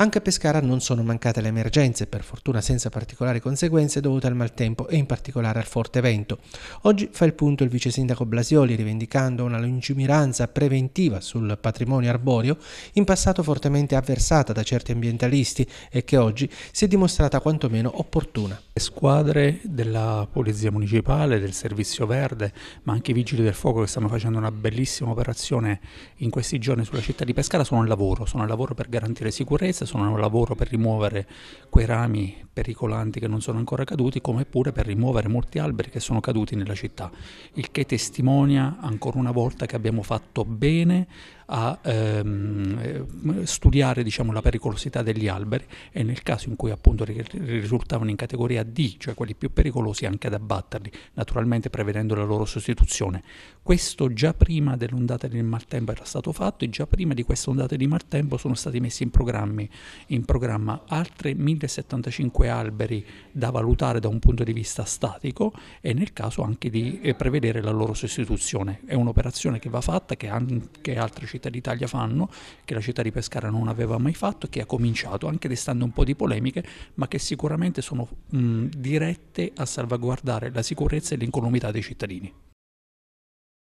Anche a Pescara non sono mancate le emergenze, per fortuna senza particolari conseguenze dovute al maltempo e in particolare al forte vento. Oggi fa il punto il vice sindaco Blasioli, rivendicando una lungimiranza preventiva sul patrimonio arboreo, in passato fortemente avversata da certi ambientalisti e che oggi si è dimostrata quantomeno opportuna. Le squadre della Polizia Municipale, del Servizio Verde, ma anche i Vigili del Fuoco che stanno facendo una bellissima operazione in questi giorni sulla città di Pescara sono al lavoro per garantire sicurezza, sono al lavoro per rimuovere quei rami pericolanti che non sono ancora caduti, come pure per rimuovere molti alberi che sono caduti nella città, il che testimonia ancora una volta che abbiamo fatto bene a studiare, diciamo, la pericolosità degli alberi e nel caso in cui appunto risultavano in categoria D, cioè quelli più pericolosi, anche ad abbatterli, naturalmente prevedendo la loro sostituzione. Questo già prima dell'ondata di maltempo era stato fatto e già prima di questa ondata di maltempo sono stati messi in programma altre 1075 alberi da valutare da un punto di vista statico e nel caso anche di prevedere la loro sostituzione. È un'operazione che va fatta, che anche altre città d'Italia fanno, che la città di Pescara non aveva mai fatto, che ha cominciato anche destando un po' di polemiche, ma che sicuramente sono dirette a salvaguardare la sicurezza e l'incolumità dei cittadini.